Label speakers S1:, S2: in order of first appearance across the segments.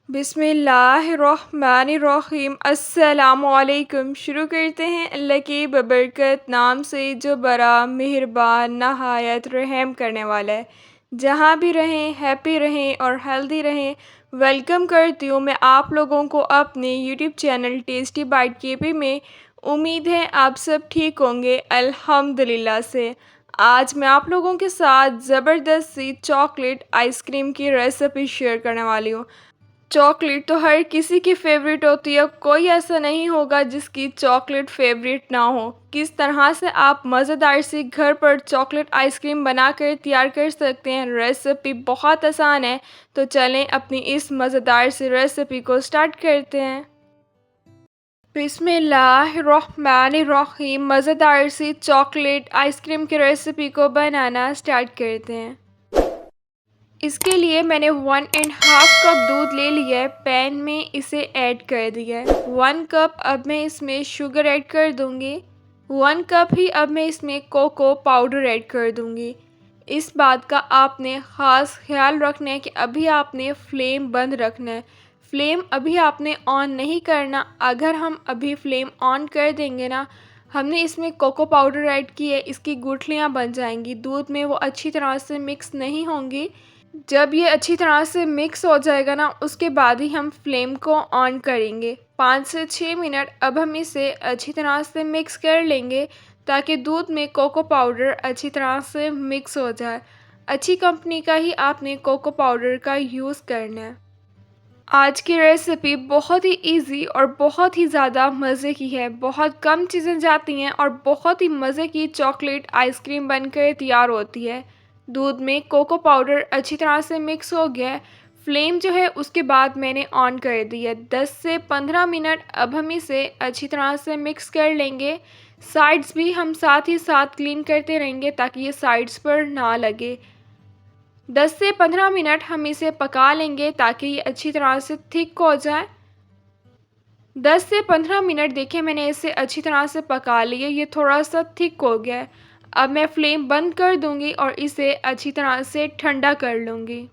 S1: बिस्मिल्लाहिर्रहमानिर्रहीम अस्सलामुअलैकुम। शुरू करते हैं अल्लाह की बबरकत नाम से जो बड़ा मेहरबान नहायत रहम करने वाला है। जहाँ भी रहें हैप्पी रहें और हेल्दी रहें। वेलकम करती हूँ मैं आप लोगों को अपने YouTube channel tasty bite KP में। उम्मीद है आप सब ठीक होंगे अल्हम्दुलिल्लाह से। आज मैं आप लोगों के साथ ज़बरदस्त सी चॉकलेट आइसक्रीम की रेसिपी शेयर करने वाली हूँ। चॉकलेट तो हर किसी की फेवरेट होती है, कोई ऐसा नहीं होगा जिसकी चॉकलेट फेवरेट ना हो। किस तरह से आप मज़ेदार सी घर पर चॉकलेट आइसक्रीम बनाकर तैयार कर सकते हैं, रेसिपी बहुत आसान है। तो चलें अपनी इस मज़ेदार सी रेसिपी को स्टार्ट करते हैं। बिस्मिल्लाहिर्रहमानिर्रहीम। मज़ेदार सी चॉकलेट आइसक्रीम की रेसिपी को बनाना स्टार्ट करते हैं। इसके लिए मैंने 1.5 कप दूध ले लिया है, पैन में इसे ऐड कर दिया है। 1 कप अब मैं इसमें शुगर ऐड कर दूंगी। 1 कप ही अब मैं इसमें कोको पाउडर ऐड कर दूंगी। इस बात का आपने ख़ास ख्याल रखना है कि अभी आपने फ्लेम बंद रखना है। फ्लेम अभी आपने ऑन नहीं करना। अगर हम अभी फ्लेम ऑन कर देंगे ना, हमने इसमें कोको पाउडर ऐड की है, इसकी गुठलियाँ बन जाएंगी दूध में, वो अच्छी तरह से मिक्स नहीं होंगी। जब ये अच्छी तरह से मिक्स हो जाएगा ना, उसके बाद ही हम फ्लेम को ऑन करेंगे। 5 से 6 मिनट अब हम इसे अच्छी तरह से मिक्स कर लेंगे ताकि दूध में कोको पाउडर अच्छी तरह से मिक्स हो जाए। अच्छी कंपनी का ही आपने कोको पाउडर का यूज़ करना है। आज की रेसिपी बहुत ही इजी और बहुत ही ज़्यादा मज़े की है। बहुत कम चीज़ें जाती हैं और बहुत ही मज़े की चॉकलेट आइसक्रीम बनकर तैयार होती है। दूध में कोको पाउडर अच्छी तरह से मिक्स हो गया है। फ्लेम जो है उसके बाद मैंने ऑन कर दी है। 10 से 15 मिनट अब हम इसे अच्छी तरह से मिक्स कर लेंगे। साइड्स भी हम साथ ही साथ क्लीन करते रहेंगे ताकि ये साइड्स पर ना लगे। 10 से 15 मिनट हम इसे पका लेंगे ताकि ये अच्छी तरह से थिक हो जाए। 10 से 15 मिनट देखें मैंने इसे अच्छी तरह से पका लिया, ये थोड़ा सा थिक हो गया है। अब मैं फ्लेम बंद कर दूंगी और इसे अच्छी तरह से ठंडा कर लूँगी।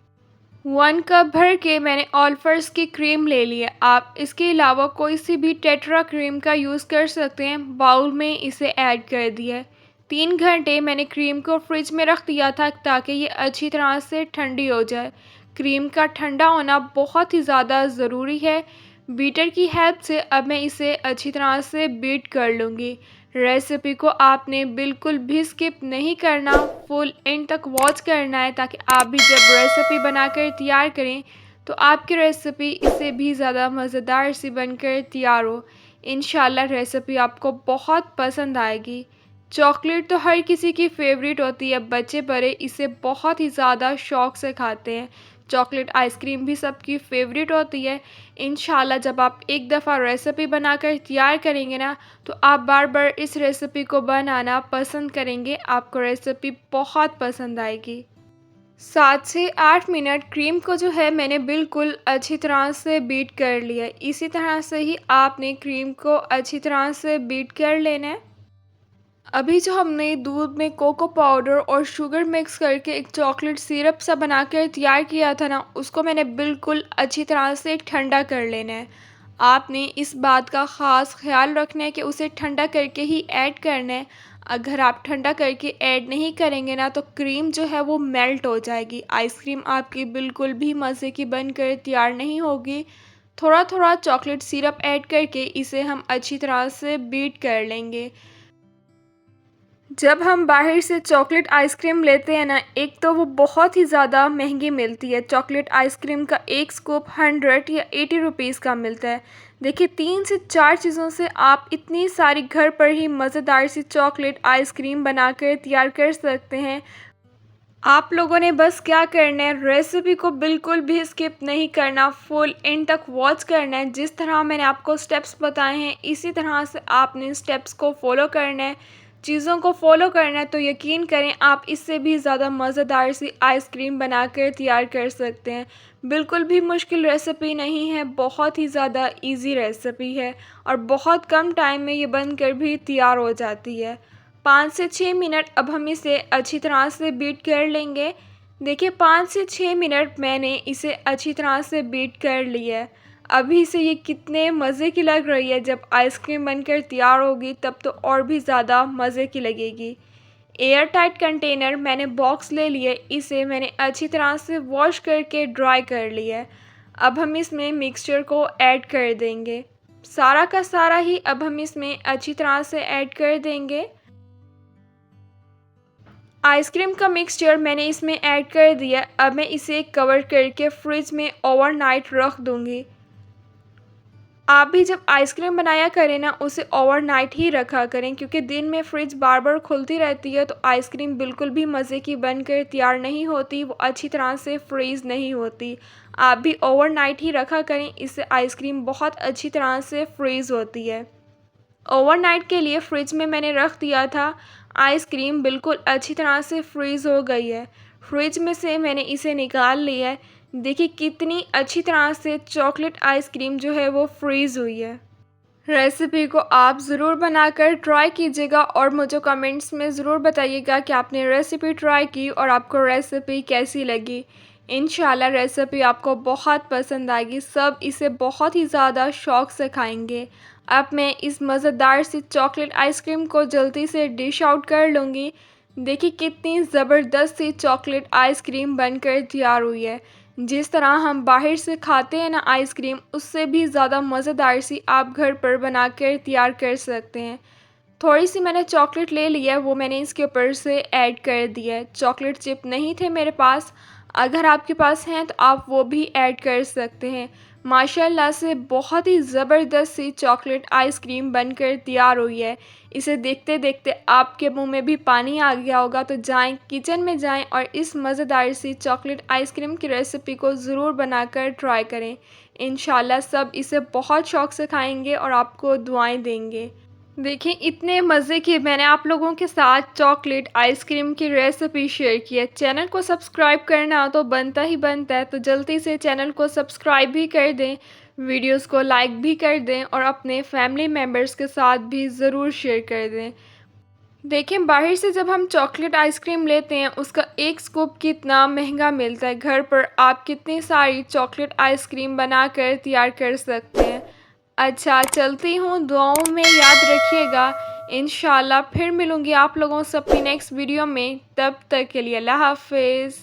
S1: 1 कप भर के मैंने ऑलफर्स की क्रीम ले ली है। आप इसके अलावा कोई सी भी टेट्रा क्रीम का यूज़ कर सकते हैं। बाउल में इसे ऐड कर दिया है। 3 घंटे मैंने क्रीम को फ्रिज में रख दिया था ताकि ये अच्छी तरह से ठंडी हो जाए। क्रीम का ठंडा होना बहुत ही ज़्यादा ज़रूरी है। बीटर की हेल्प से अब मैं इसे अच्छी तरह से बीट कर लूँगी। रेसिपी को आपने बिल्कुल भी स्किप नहीं करना, फुल एंड तक वॉच करना है ताकि आप भी जब रेसिपी बनाकर तैयार करें तो आपकी रेसिपी इससे भी ज़्यादा मज़ेदार सी बनकर तैयार हो। इंशाल्लाह रेसिपी आपको बहुत पसंद आएगी। चॉकलेट तो हर किसी की फेवरेट होती है, बच्चे बड़े इसे बहुत ही ज़्यादा शौक़ से खाते हैं। चॉकलेट आइसक्रीम भी सबकी फेवरेट होती है। इंशाल्लाह जब आप एक दफ़ा रेसिपी बनाकर तैयार करेंगे ना, तो आप बार बार इस रेसिपी को बनाना पसंद करेंगे। आपको रेसिपी बहुत पसंद आएगी। 7 से 8 मिनट क्रीम को जो है मैंने बिल्कुल अच्छी तरह से बीट कर लिया है। इसी तरह से ही आपने क्रीम को अच्छी तरह से बीट कर लेना है। अभी जो हमने दूध में कोको पाउडर और शुगर मिक्स करके एक चॉकलेट सिरप सा बनाकर तैयार किया था ना, उसको मैंने बिल्कुल अच्छी तरह से ठंडा कर लेना है। आपने इस बात का ख़ास ख्याल रखना है कि उसे ठंडा करके ही ऐड करना है। अगर आप ठंडा करके ऐड नहीं करेंगे ना, तो क्रीम जो है वो मेल्ट हो जाएगी। आइसक्रीम आपकी बिल्कुल भी मज़े की बनकर तैयार नहीं होगी। थोड़ा थोड़ा चॉकलेट सिरप ऐड करके इसे हम अच्छी तरह से बीट कर लेंगे। जब हम बाहर से चॉकलेट आइसक्रीम लेते हैं ना, एक तो वो बहुत ही ज़्यादा महंगी मिलती है। चॉकलेट आइसक्रीम का एक स्कूप 100 या 80 रुपीज़ का मिलता है। देखिए 3 से 4 चीज़ों से आप इतनी सारी घर पर ही मज़ेदार सी चॉकलेट आइसक्रीम बनाकर तैयार कर सकते हैं। आप लोगों ने बस क्या करना है, रेसिपी को बिल्कुल भी स्किप नहीं करना, फुल एंड तक वॉच करना है। जिस तरह मैंने आपको स्टेप्स बताए हैं इसी तरह से आपने स्टेप्स को फॉलो करना है, चीज़ों को फॉलो करना है। तो यकीन करें आप इससे भी ज़्यादा मज़ेदार सी आइसक्रीम बनाकर तैयार कर सकते हैं। बिल्कुल भी मुश्किल रेसिपी नहीं है, बहुत ही ज़्यादा इजी रेसिपी है और बहुत कम टाइम में ये बनकर भी तैयार हो जाती है। 5 से 6 मिनट अब हम इसे अच्छी तरह से बीट कर लेंगे। देखिए 5 से 6 मिनट मैंने इसे अच्छी तरह से बीट कर लिया है। अभी से ये कितने मज़े की लग रही है, जब आइसक्रीम बनकर तैयार होगी तब तो और भी ज़्यादा मज़े की लगेगी। एयर टाइट कंटेनर मैंने बॉक्स ले लिए, इसे मैंने अच्छी तरह से वॉश करके ड्राई कर लिया है। अब हम इसमें मिक्सचर को ऐड कर देंगे। सारा का सारा ही अब हम इसमें अच्छी तरह से ऐड कर देंगे। आइसक्रीम का मिक्सचर मैंने इसमें ऐड कर दिया। अब मैं इसे कवर करके फ्रिज में ओवरनाइट रख दूँगी। आप भी जब आइसक्रीम बनाया करें ना, उसे ओवरनाइट ही रखा करें, क्योंकि दिन में फ्रिज बार बार खुलती रहती है तो आइसक्रीम बिल्कुल भी मज़े की बनकर तैयार नहीं होती, वो अच्छी तरह से फ्रीज़ नहीं होती। आप भी ओवरनाइट ही रखा करें, इससे आइसक्रीम बहुत अच्छी तरह से फ्रीज़ होती है। ओवरनाइट के लिए फ्रिज में मैंने रख दिया था। आइसक्रीम बिल्कुल अच्छी तरह से फ्रीज़ हो गई है। फ्रिज में से मैंने इसे निकाल लिया है। देखिए कितनी अच्छी तरह से चॉकलेट आइसक्रीम जो है वो फ्रीज़ हुई है। रेसिपी को आप ज़रूर बनाकर ट्राई कीजिएगा और मुझे कमेंट्स में ज़रूर बताइएगा कि आपने रेसिपी ट्राई की और आपको रेसिपी कैसी लगी। इंशाल्लाह रेसिपी आपको बहुत पसंद आएगी। सब इसे बहुत ही ज़्यादा शौक़ से खाएंगे। अब मैं इस मज़ेदार सी चॉकलेट आइसक्रीम को जल्दी से डिश आउट कर लूँगी। देखिए कितनी ज़बरदस्त सी चॉकलेट आइसक्रीम बनकर तैयार हुई है। जिस तरह हम बाहर से खाते हैं ना आइसक्रीम, उससे भी ज़्यादा मज़ेदार सी आप घर पर बनाकर तैयार कर सकते हैं। थोड़ी सी मैंने चॉकलेट ले लिया है, वो मैंने इसके ऊपर से ऐड कर दिया है। चॉकलेट चिप नहीं थे मेरे पास, अगर आपके पास हैं तो आप वो भी ऐड कर सकते हैं। माशाल्लाह से बहुत ही ज़बरदस्त सी चॉकलेट आइसक्रीम बनकर तैयार हुई है। इसे देखते देखते आपके मुंह में भी पानी आ गया होगा, तो जाएं किचन में जाएं और इस मज़ेदार सी चॉकलेट आइसक्रीम की रेसिपी को ज़रूर बनाकर ट्राई करें। इंशाल्लाह सब इसे बहुत शौक़ से खाएंगे और आपको दुआएं देंगे। देखिए इतने मज़े की मैंने आप लोगों के साथ चॉकलेट आइसक्रीम की रेसिपी शेयर की है। चैनल को सब्सक्राइब करना तो बनता ही बनता है, तो जल्दी से चैनल को सब्सक्राइब भी कर दें, वीडियोस को लाइक भी कर दें और अपने फैमिली मेम्बर्स के साथ भी ज़रूर शेयर कर दें। देखें बाहर से जब हम चॉकलेट आइसक्रीम लेते हैं, उसका एक स्कूप कितना महंगा मिलता है। घर पर आप कितनी सारी चॉकलेट आइसक्रीम बनाकर तैयार कर सकते हैं। अच्छा चलती हूँ, दुआओं में याद रखिएगा। इंशाल्लाह फिर मिलूँगी आप लोगों से अपनी नेक्स्ट वीडियो में। तब तक के लिए अल्लाह हाफ़िज़।